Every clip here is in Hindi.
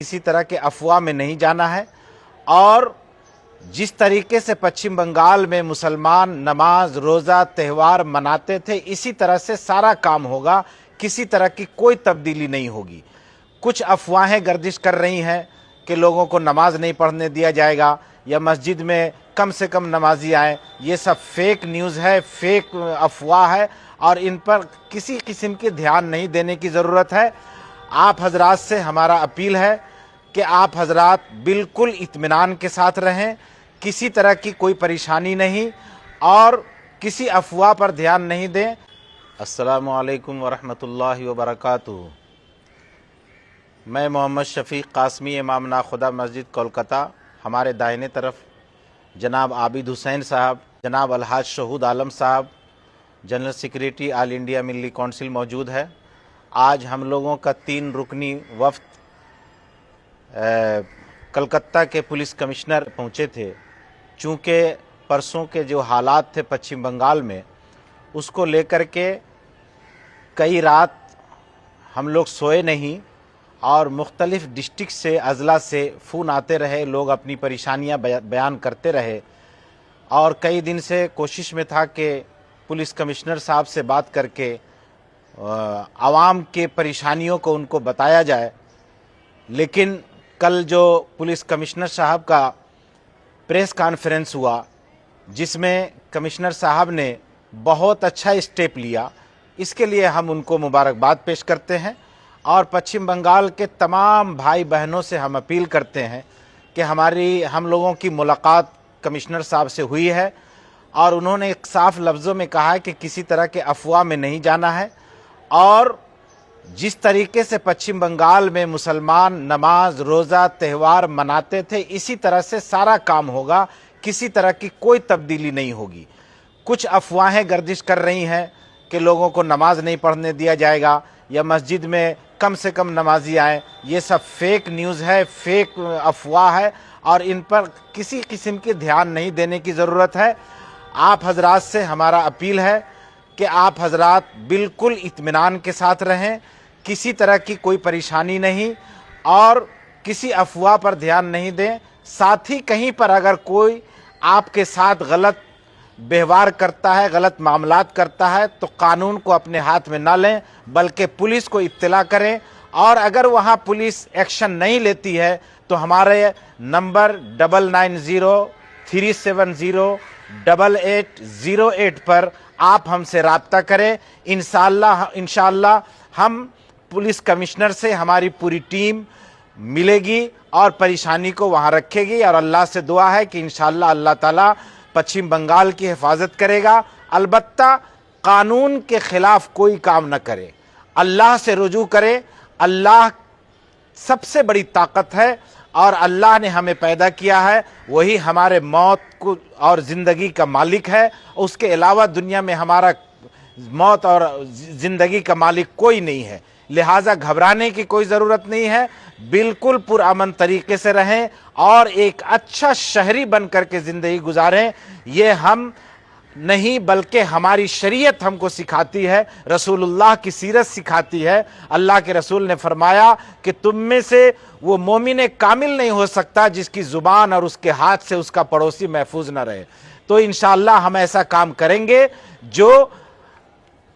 किसी तरह के अफवाह में नहीं जाना है। और जिस तरीके से पश्चिम बंगाल में मुसलमान नमाज रोज़ा त्यौहार मनाते थे, इसी तरह से सारा काम होगा, किसी तरह की कोई तब्दीली नहीं होगी। कुछ अफवाहें गर्दिश कर रही हैं कि लोगों को नमाज नहीं पढ़ने दिया जाएगा या मस्जिद में कम से कम नमाजी आए। ये सब फेक न्यूज़ है, फेक अफवाह है और इन पर किसी किस्म की ध्यान नहीं देने की ज़रूरत है। आप हजरात से हमारा अपील है कि आप हजरात बिल्कुल इत्मीनान के साथ रहें, किसी तरह की कोई परेशानी नहीं और किसी अफवाह पर ध्यान नहीं दें। अस्सलामु अलैकुम वरहमतुल्लाहि वबरकातुहू। मैं मोहम्मद शफ़ीक़ कासमी, इमाम नाखुदा मस्जिद कोलकाता। हमारे दाहिने तरफ जनाब आबिद हुसैन साहब, जनाब अलहाज शहूद आलम साहब, जनरल सेक्रेटरी ऑल इंडिया मिल्ली काउंसिल मौजूद है। आज हम लोगों का 3 रुकनी वफ़द कलकत्ता के पुलिस कमिश्नर पहुंचे थे। चूँकि परसों के जो हालात थे पश्चिम बंगाल में, उसको लेकर के कई रात हम लोग सोए नहीं और मुख्तलिफ़ डिस्ट्रिक्ट से अज़ला से फ़ोन आते रहे, लोग अपनी परेशानियां बयान करते रहे और कई दिन से कोशिश में था कि पुलिस कमिश्नर साहब से बात करके आवाम के परेशानियों को उनको बताया जाए। लेकिन कल जो पुलिस कमिश्नर साहब का प्रेस कॉन्फ्रेंस हुआ, जिसमें कमिश्नर साहब ने बहुत अच्छा स्टेप लिया, इसके लिए हम उनको मुबारकबाद पेश करते हैं और पश्चिम बंगाल के तमाम भाई बहनों से हम अपील करते हैं कि हम लोगों की मुलाकात कमिश्नर साहब से हुई है और उन्होंने एक साफ लफ्ज़ों में कहा है कि किसी तरह के अफवाह में नहीं जाना है। और जिस तरीके से पश्चिम बंगाल में मुसलमान नमाज रोज़ा त्यौहार मनाते थे, इसी तरह से सारा काम होगा, किसी तरह की कोई तब्दीली नहीं होगी। कुछ अफवाहें गर्दिश कर रही हैं कि लोगों को नमाज नहीं पढ़ने दिया जाएगा या मस्जिद में कम से कम नमाजी आए। ये सब फेक न्यूज़ है, फेक अफवाह है और इन पर किसी किस्म की ध्यान नहीं देने की ज़रूरत है। आप हजरात से हमारा अपील है कि आप हजरात बिल्कुल इत्मीनान के साथ रहें, किसी तरह की कोई परेशानी नहीं और किसी अफवाह पर ध्यान नहीं दें। साथ ही कहीं पर अगर कोई आपके साथ गलत व्यवहार करता है, गलत मामलात करता है, तो कानून को अपने हाथ में ना लें, बल्कि पुलिस को इत्तला करें। और अगर वहाँ पुलिस एक्शन नहीं लेती है तो हमारे नंबर 9903708808 पर आप हमसे रब्ता करें। इंशाअल्लाह हम पुलिस कमिश्नर से हमारी पूरी टीम मिलेगी और परेशानी को वहाँ रखेगी और अल्लाह से दुआ है कि इंशाअल्लाह अल्लाह ताला पश्चिम बंगाल की हिफाजत करेगा। अलबत्ता कानून के खिलाफ कोई काम न करे, अल्लाह से रुजू करे। अल्लाह सबसे बड़ी ताकत है और अल्लाह ने हमें पैदा किया है, वही हमारे मौत को और ज़िंदगी का मालिक है। उसके अलावा दुनिया में हमारा मौत और ज़िंदगी का मालिक कोई नहीं है। लिहाजा घबराने की कोई ज़रूरत नहीं है, बिल्कुल पुरअमन तरीके से रहें और एक अच्छा शहरी बन करके ज़िंदगी गुजारें। ये हम नहीं बल्कि हमारी शरीयत हमको सिखाती है, रसूलुल्लाह की सीरत सिखाती है। अल्लाह के रसूल ने फरमाया कि तुम में से वो मोमिन कामिल नहीं हो सकता जिसकी ज़ुबान और उसके हाथ से उसका पड़ोसी महफूज न रहे। तो इंशाअल्लाह हम ऐसा काम करेंगे जो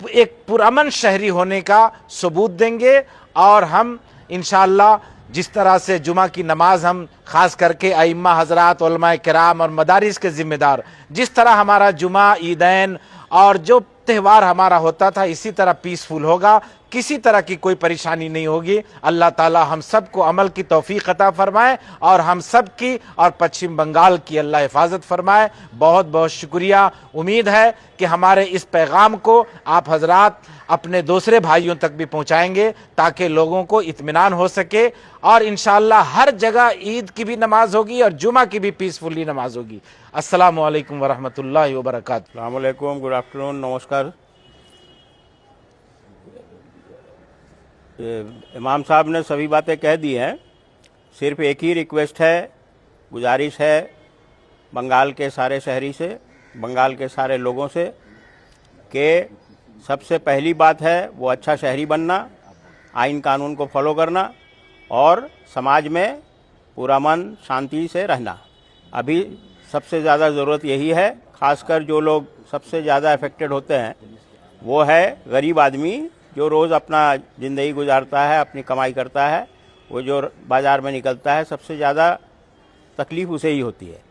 एक पुरअमन शहरी होने का सबूत देंगे। और हम इंशाअल्लाह जिस तरह से जुमा की नमाज हम ख़ास करके अइम्मा हज़रात उलमाए किराम और मदारिस के ज़िम्मेदार, जिस तरह हमारा जुमा ईदैन और जो त्यौहार हमारा होता था, इसी तरह पीसफुल होगा, किसी तरह की कोई परेशानी नहीं होगी। अल्लाह ताला हम सब को अमल की तौफीक अता फरमाए और हम सब की और पश्चिम बंगाल की अल्लाह हिफाजत फरमाए। बहुत बहुत शुक्रिया। उम्मीद है कि हमारे इस पैगाम को आप हजरात अपने दूसरे भाइयों तक भी पहुँचाएँगे ताकि लोगों को इत्मीनान हो सके और इंशाअल्लाह हर जगह ईद की भी नमाज होगी और जुमा की भी पीसफुली नमाज होगी। अस्सलामु अलैकुम वरहमतुल्लाहि वबरकातुहू। अस्सलामु अलैकुम, गुड आफ्टरनून, नमस्कार। इमाम साहब ने सभी बातें कह दी हैं। सिर्फ एक ही रिक्वेस्ट है, गुजारिश है बंगाल के सारे शहरी से, बंगाल के सारे लोगों से कि सबसे पहली बात है वो अच्छा शहरी बनना, आइन कानून को फॉलो करना और समाज में पूरा मन शांति से रहना। अभी सबसे ज़्यादा ज़रूरत यही है। खासकर जो लोग सबसे ज़्यादा अफेक्टेड होते हैं वो है गरीब आदमी, जो रोज़ अपना ज़िंदगी गुजारता है, अपनी कमाई करता है, वो जो बाज़ार में निकलता है, सबसे ज़्यादा तकलीफ़ उसे ही होती है।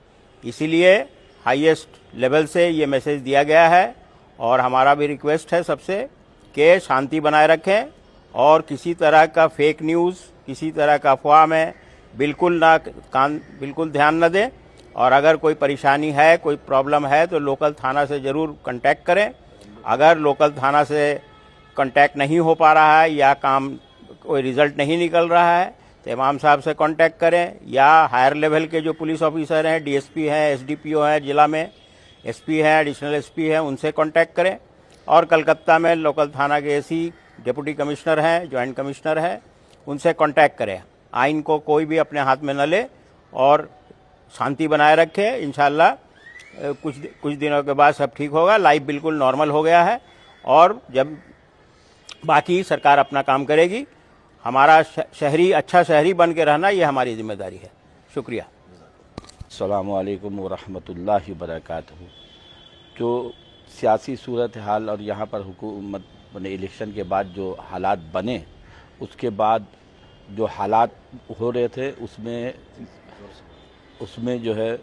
इसीलिए हाईएस्ट लेवल से ये मैसेज दिया गया है और हमारा भी रिक्वेस्ट है सबसे कि शांति बनाए रखें और किसी तरह का फेक न्यूज़, किसी तरह का अफवाह में बिल्कुल ध्यान न दें। और अगर कोई परेशानी है, कोई प्रॉब्लम है तो लोकल थाना से ज़रूर कांटेक्ट करें। अगर लोकल थाना से कांटेक्ट नहीं हो पा रहा है या काम कोई रिजल्ट नहीं निकल रहा है तो इमाम साहब से कांटेक्ट करें, या हायर लेवल के जो पुलिस ऑफिसर हैं, डीएसपी हैं, एसडीपीओ हैं, जिला में एसपी हैं, एडिशनल एसपी हैं, उनसे कांटेक्ट करें। और कलकत्ता में लोकल थाना के एसी, डिप्टी कमिश्नर हैं, जॉइंट कमिश्नर हैं, उनसे कांटेक्ट करें। आइन को कोई भी अपने हाथ में न ले और शांति बनाए रखें। इंशाल्लाह कुछ दिनों के बाद सब ठीक होगा। लाइफ बिल्कुल नॉर्मल हो गया है और जब बाकी सरकार अपना काम करेगी। हमारा शहरी अच्छा शहरी बन के रहना ये हमारी जिम्मेदारी है। शुक्रिया। अस्सलामु अलैकुम व रहमतुल्लाहि व बरकातहू। जो सियासी सूरत हाल और यहाँ पर हुकूमत बने इलेक्शन के बाद जो हालात बने, उसके बाद जो हालात हो रहे थे उसमें जो है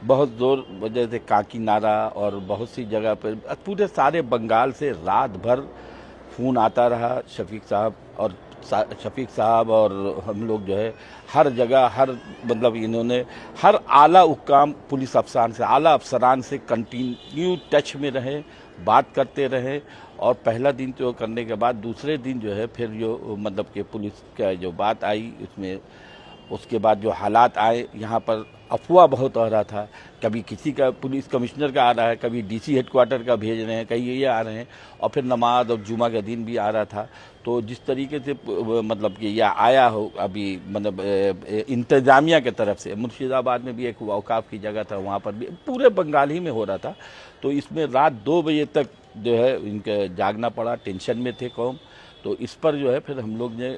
बहुत ज़ोर वजह से काकी नारा और बहुत सी जगह पर पूरे सारे बंगाल से रात भर फ़ोन आता रहा। शफीक साहब और हम लोग जो है हर जगह इन्होंने हर आला हुक्काम पुलिस आला अफसरान से कंटिन्यू टच में रहे, बात करते रहे। और पहला दिन तो करने के बाद दूसरे दिन जो है फिर जो कि पुलिस का जो बात आई उसके बाद जो हालात आए, यहाँ पर अफवाह बहुत आ रहा था। कभी किसी का पुलिस कमिश्नर का आ रहा है, कभी डीसी हेडक्वार्टर का भेज रहे हैं, कहीं ये आ रहे हैं, और फिर नमाज और जुमा का दिन भी आ रहा था। तो जिस तरीके से कि यह आया हो अभी इंतज़ामिया की तरफ से, मुर्शिदाबाद में भी एक औकाफ की जगह था, वहाँ पर भी पूरे बंगाल ही में हो रहा था। तो इसमें रात 2 बजे तक जो है इनका जागना पड़ा, टेंशन में थे कौम। तो इस पर जो है फिर हम लोग ने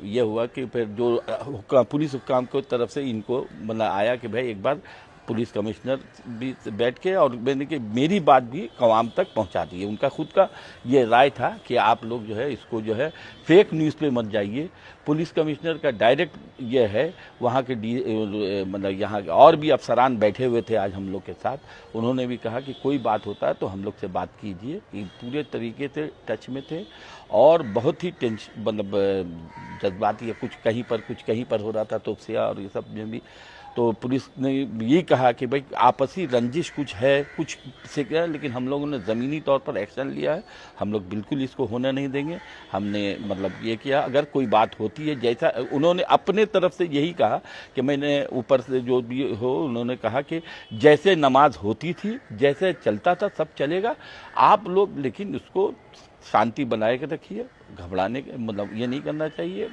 ये हुआ कि फिर जो पुलिस हुक्काम की तरफ से इनको आया कि भाई एक बार पुलिस कमिश्नर भी बैठ के और मैंने कि मेरी बात भी कवाम तक पहुंचा दी है। उनका खुद का ये राय था कि आप लोग जो है इसको जो है फेक न्यूज़ पे मत जाइए। पुलिस कमिश्नर का डायरेक्ट ये है, वहाँ के यहाँ के और भी अफसरान बैठे हुए थे आज हम लोग के साथ, उन्होंने भी कहा कि कोई बात होता है तो हम लोग से बात कीजिए। ये पूरे तरीके से टच में थे और बहुत ही टेंशन जज्बाती है, कुछ कहीं पर हो रहा था तो उससे और ये सब में भी। तो पुलिस ने ये कहा कि भाई आपसी रंजिश कुछ है, कुछ से क्या, लेकिन हम लोगों ने ज़मीनी तौर पर एक्शन लिया है। हम लोग बिल्कुल इसको होने नहीं देंगे। हमने ये किया, अगर कोई बात होती है, जैसा उन्होंने अपने तरफ से यही कहा कि मैंने ऊपर से जो भी हो, उन्होंने कहा कि जैसे नमाज होती थी, जैसे चलता था सब चलेगा, आप लोग लेकिन उसको शांति बनाए के रखिए। घबराने ये नहीं करना चाहिए,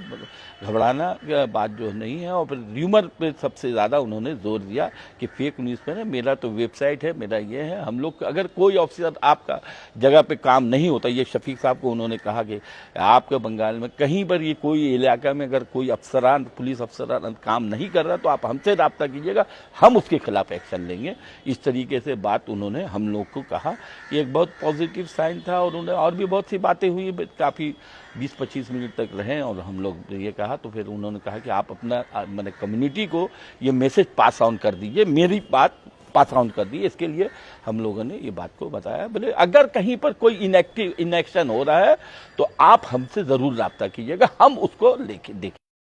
घबराना का बात जो नहीं है। और फिर र्यूमर पे सबसे ज़्यादा उन्होंने जोर दिया कि फेक न्यूज़ पे ना, मेरा तो वेबसाइट है, मेरा ये है। हम लोग अगर कोई ऑफिसर आपका जगह पे काम नहीं होता, ये शफीक साहब को उन्होंने कहा कि आपके बंगाल में कहीं पर ये कोई इलाका में अगर कोई अफसरान, पुलिस अफसरान काम नहीं कर रहा तो आप हमसे रब्ता कीजिएगा, हम उसके खिलाफ एक्शन लेंगे। इस तरीके से बात उन्होंने हम लोग को कहा। ये एक बहुत पॉजिटिव साइन था। और उन्होंने और भी बहुत सी बातें हुई, काफ़ी 20-25 मिनट तक रहे और हम लोग ये कहा। तो फिर उन्होंने कहा कि आप अपना कम्युनिटी को ये मैसेज पास ऑन कर दीजिए, मेरी बात पास ऑन कर दी। इसके लिए हम लोगों ने ये बात को बताया। बोले अगर कहीं पर कोई इनएक्शन हो रहा है तो आप हमसे ज़रूर रब्ता कीजिएगा, हम उसको लेके देखें।